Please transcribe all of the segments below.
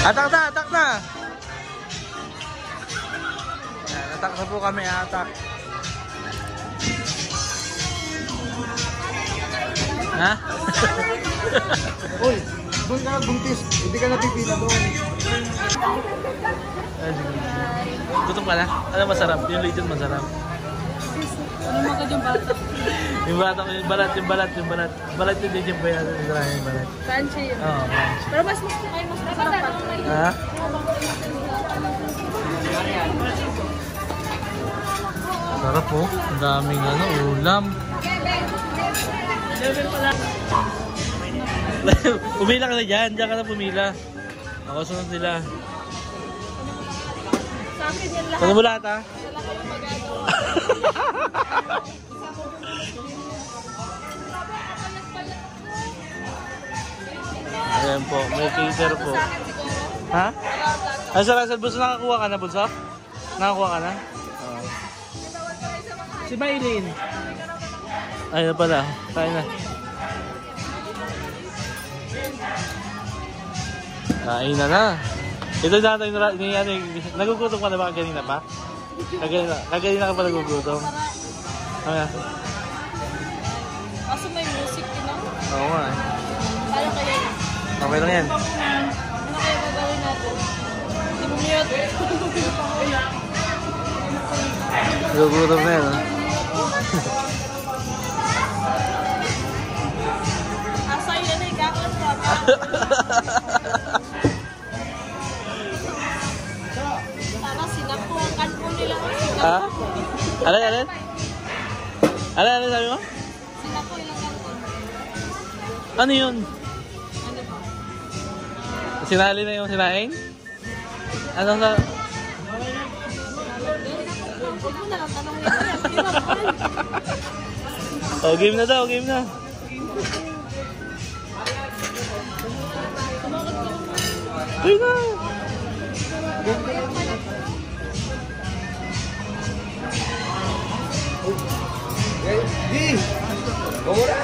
Atak na, atak na! Yan, atak na po kami, atak. Ha? Uy, doon ka buntis. Hindi ka napipila doon. Gutom ka na? Ano masarap? Yung legit masarap. Ano magad yung bata? Yung bata ko, yung balat. Balat yung legit ba yan? Yung balat. Crunchy yun. Oo, crunchy. Pero mas masarap. Ha? Sarap po. Ang daming ulam. Pumila ka na dyan. Diyan ka na pumila. Ako sunod nila. Sa akin yan lahat. Ano mo lahat ha? Wala kayong magagawa. Ayan po. May cater po. Ha? Ay, Russell, Bunso, nakakuha ka na, Bunso? Nakakuha ka na? Oo. Si Maylin. Ayun pala. Kain na. Kain na na. Ito natin nagugutom ka na ba kanina pa? Kaganina ka pa nagugutom. Ano? Kaso may music din ako. Oo nga eh. Paano kaya yun? Okay lang yan. Ano kaya gagawin natin? Hindi mo mute. Nagugutom na yan. Asa yun eh, kakot pa. Tama, sinapukan po nila. Ha? Alin? Alin sabi mo? Sinapo ilang kanton. Ano yun? Ano ba? Sinali na yung sinaing? Ano sa... Huwag mo na lang tanong nila. Hindi ba mahal? Oh, game na daw, game na. Uy na! Di! Kumura!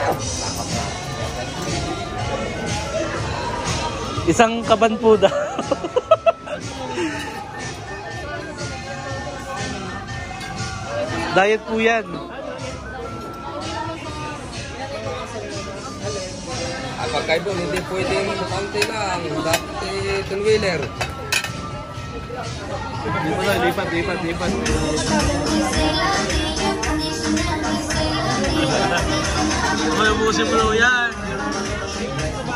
Isang kaban po daw. Diet po yan. Pagka doon, hindi pwedeng kaunti lang. Dapat two-wheeler. Lipat. Ubusin mo daw yan.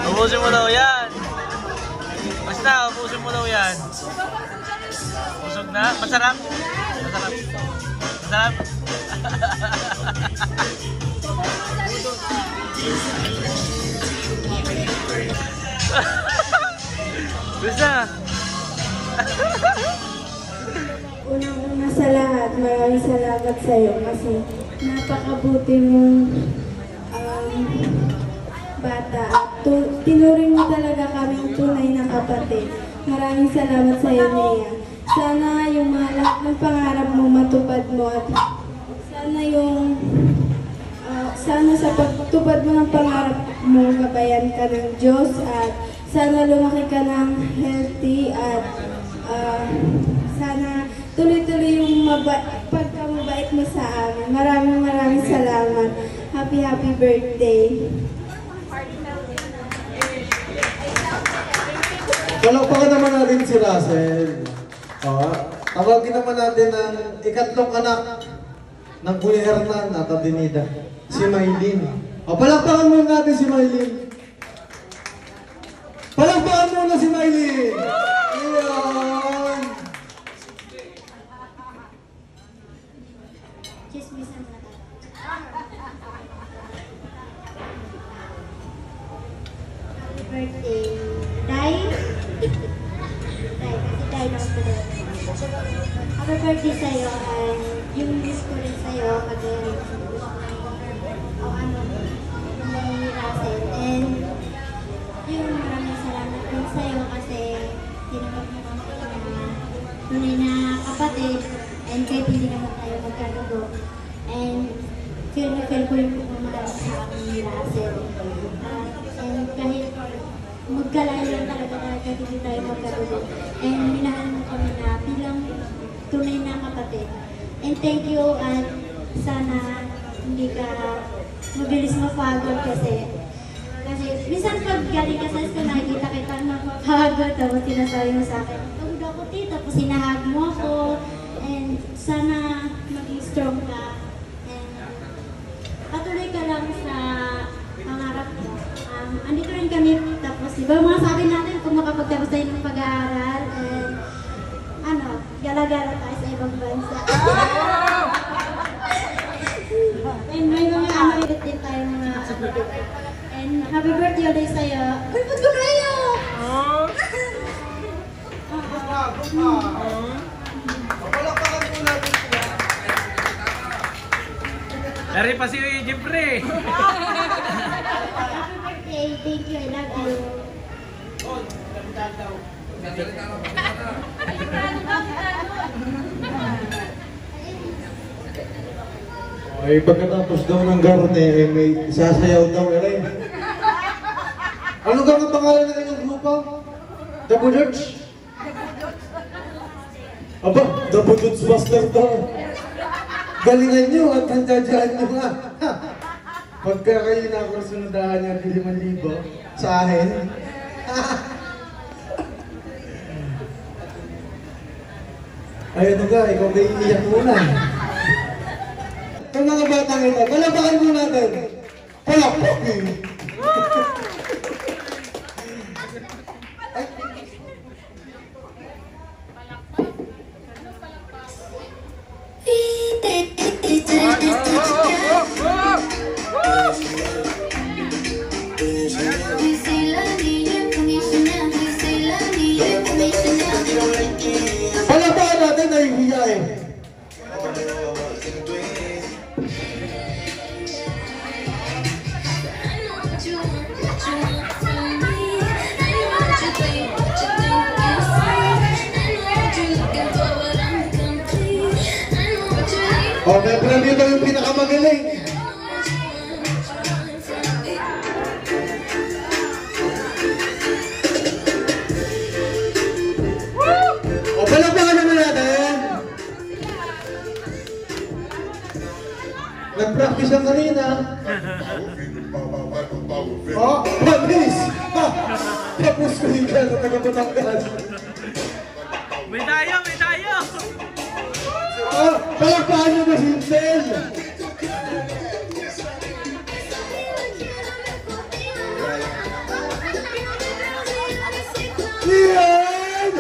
Ubusin mo daw yan. Basta, ubusin mo daw yan. Busog na? Masarap? Masarap? Basta. Unang-una sa lahat, maraming salamat sa iyo kasi napakabuti mong bata at tinuring mo talaga kaming tunay na kapatid. Maraming salamat sa iyo, Nea. Sana yung mga lahat ng pangarap mo matupad mo at sana sa pagtupad mo ng pangarap mo gabayan ka ng Diyos at sana lumaki ka ng healthy at sana tuloy-tuloy yung pagkamabait mo sa amin. Maraming salamat. Happy birthday. Palakpakan naman natin si Russell. Tawagin naman natin ang ikatlong anak ng Kuya Hernan at Avenida, si Maylin. Palakpakan muna natin si Maylin. Palakpakan muna si Maylin. Ayan. Happy birthday. Day? Day, kasi day lang po. Happy birthday sa'yo and yung wish ko rin sa'yo mag-ring o ano ni Russell. And yung maraming salamat din sa'yo kasi tinanggap mo kami ng tunay na kapatid and kahit hindi naman tayo magkadugo. And feel ko yung pagmamahal sa akin ni Russell. And kahit magkalaya lang talaga na hindi tayo magkagulo. And minahal mo kami na bilang tunay na kapatid. And thank you at sana hindi ka mabilis mapagod kasi minsan pag galing ka sa school, nakikita kita mapagod, tapos sinasabi mo sa akin, pagod ako tito, tapos sinahag mo ako, and sana maging strong ka, and patuloy ka lang sa pangarap mo. Andito rin kami, tapos diba mga sabi natin kung makapagtapos tayo ng pag-aaral, and gala-gala tayo sa ibang bansa. And may mga ulit din tayo mga and happy birthday ulit sa'yo. Uy, ba't ko kayo? Palakpakan po natin sila. Dari pa si Jeffrey. Happy birthday, thank you, I love you. Ay, pagkatapos daw ng garne, may sasayaw daw, Eren. Ano ka ang pangalan ng inyong grupo? The Budots? Aba, The Budots Buster daw. Galingan nyo at handadyan nyo nga. Pagka kayo nakasunadahan niya ng 5,000 sa akin. Ayun nga, ikaw may iiyak muna. Yung mga batang ito, palabakan mo natin. Palakpak eh. Palabakan natin na yung hiya eh. Oh, may premyo daw yung pinakamagaling. O, palakpakan naman natin. Nag-practice ang kanina. Oh, mabilis! Tapos ko yung kaya sa taga-Batangas. May tayo, may tayo! Oh, palakpakan nyo na Hintel! Yan!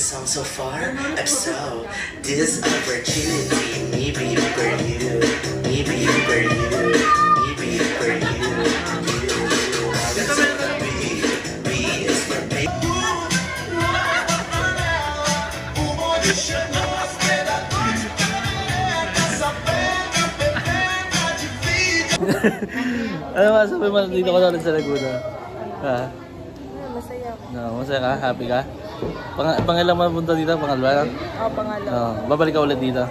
Song so far, if so, this opportunity maybe for you, maybe for you, maybe for you. B is for me. Ano masabi mo dito ka na rin sa Laguna? Ha? Masaya ako. No, masaya ka? Happy ka? Pangilang mapunta dito? Pangalawa? Oo, pangalawa. Babalik ka ulit dito?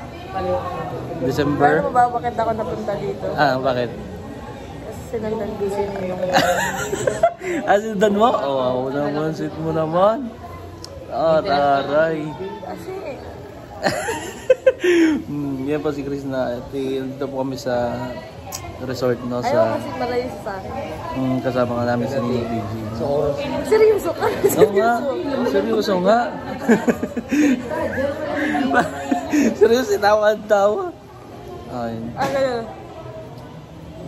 December? Paano ba bakit ako napunta dito? Bakit? Kasi sinundan busy na yung... Sinundan mo? Oo, naman, sweet mo naman. taray. Kasi, Yan po si Chris na. Dito po kami sa resort, no? ayaw Sa, kasi malayo sa akin. kasama nga namin si PG. Seryoso ka? Oo nga. Seryoso nga. Seryoso, tawa-tawa. Ayun. Ganun.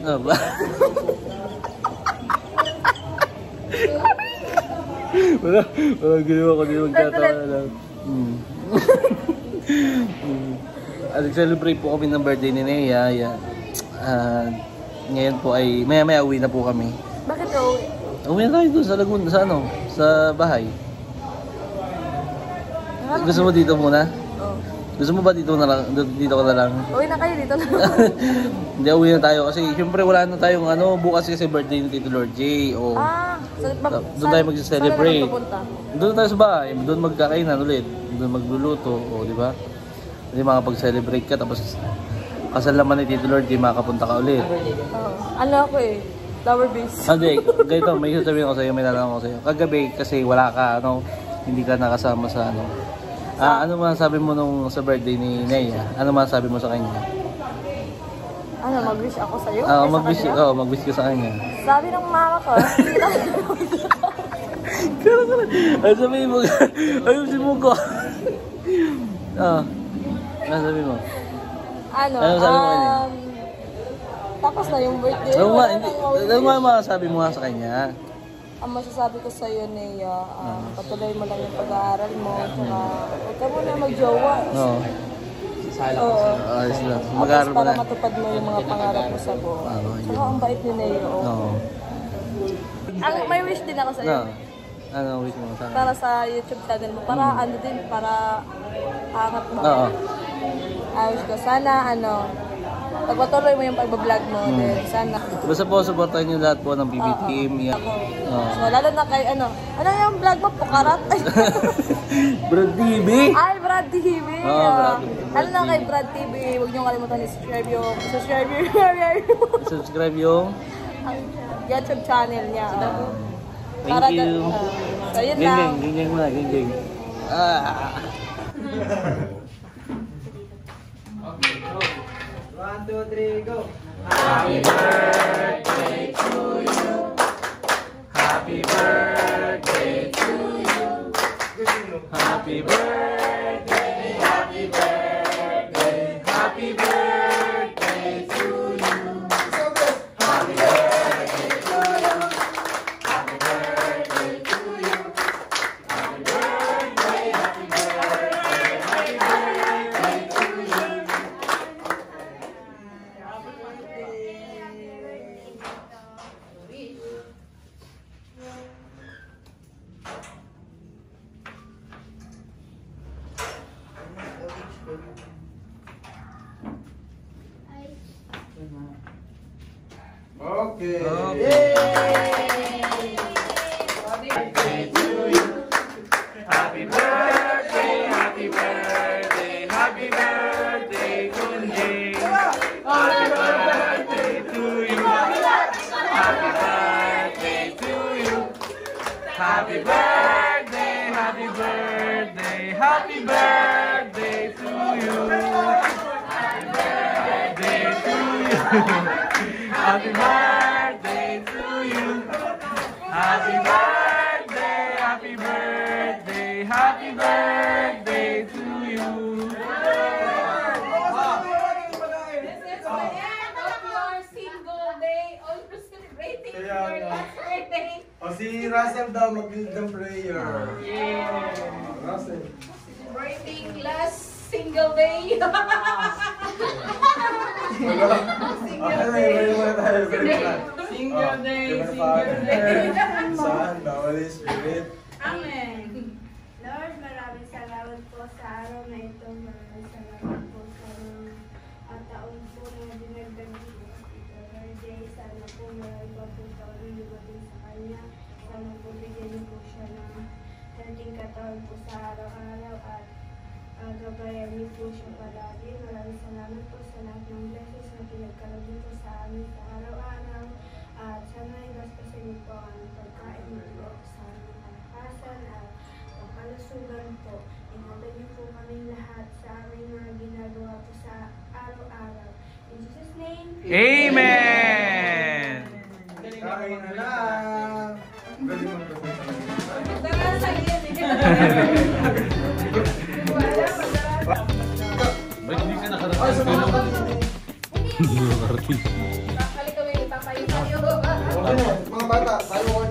Ano ba? Wala ginawa ko din magtatawa na lang. Nag-celebrate po kami ng birthday ni Nea. Yan. Ngayon po ay maya-maya uwi na po kami. Bakit ka uwi? Uwi na tayo doon sa Laguna, sa bahay. Gusto mo dito muna? Oo. Gusto mo ba dito na lang? Dito ka na lang? Uwi na kayo dito na. Hindi, uwi na tayo kasi syempre wala na tayong bukas kasi birthday ni Tito Lord J. O, doon tayo mag-celebrate. Doon tayo sa bahay, doon magkakainan ulit. Doon magluluto, o di ba? Hindi makapag-celebrate ka tapos kasal naman ni Tito Lord J, makapunta ka ulit. Ano ako flower base. Hindi, ganito, may sasabihin ko sa'yo, may nalang ko sa'yo. Kagabi kasi wala ka, hindi ka nakasama sa ano masasabi mo nung sa birthday ni Nea? Ano masasabi mo sa kanya? Ano, mag-wish ako sa'yo? Mag-wish ka sa kanya. Sabi ng mama ko, Kala. Ay, sabihin mo. Ayusin mo ko. Ano sabi mo? ano, Ano sabi mo kanya? tapos na yung birthday. Ano nga masasabi mo nga sa kanya? Ang masasabi ko sa'yo, Nea, patuloy mo lang yung pag-aaral mo, tsaka huwag ka muna mag-jowa. Oo. Oo. Ayos lang. Tapos Mag-aaral mo para na. matupad mo yung mga pangarap mo sa buhay. yun. Tsaka ang bait ni Nea. Oo. May wish din ako sa'yo. Ano wish mo sa Para kanya? sa YouTube channel mo. Para para angat mo. Oo. Ayos ko. Sana, pagpatuloy mo yung pag-vlog mo. Then, sana. Basta po, supportahan niyo lahat po ng BB Team. Yan. So, lalo na kay, ano yung vlog mo? Pukarat? Brad TV! Ay, Brad TV! Brad TV. Lalo na kay Brad TV, huwag niyo kalimutan i-subscribe yung Subscribe yung YouTube channel niya. thank you. So, yun lang. Geng muna, geng. One, two, three, go! Happy birthday to you. Happy birthday to you. Happy birthday, happy birthday, happy birthday to you. Happy birthday to you. Happy birthday to you. Happy birthday, happy birthday, happy birthday to you. Okay. Happy birthday, happy birthday, happy birthday, Kunji. Happy birthday to you. Happy birthday to you. Happy birthday, happy birthday, happy birthday to you. Happy birthday to you. Happy birthday to you. Happy birthday, happy birthday, happy birthday to you. O si Russell daw mag-lead ng prayer. Russell. Birthday last single day. Single day. Son, the Holy Spirit. Amen. Lord, maraming salamat po sa araw na ito. Maraming salamat po sa mga taon po na dinagdag po. Lord, sana po marami pa po taon na dumating sa kanya. Sana po bigyan niyo po siya ng dating katawan po sa araw-araw at gabayan niyo po siya palagi. Maraming salamat po sa lahat ng blessings na pinagkaroon niyo po sa amin sa araw-araw. At sana ay gastasin niyo po ang pagkain niyo po sa aming kalakasan at kalusugan po. Ingatan niyo po kaming lahat sa aming mga ginagawa po sa araw-araw. In Jesus' name, Amen! Kain na lang. Galing mo ito. Darasa yan eh. Ba't hindi ka Ay, nakarating? sa mga kanina. Hindi nakarating. Balik kami, papayo tayo. Okay na, mga bata, tayo ko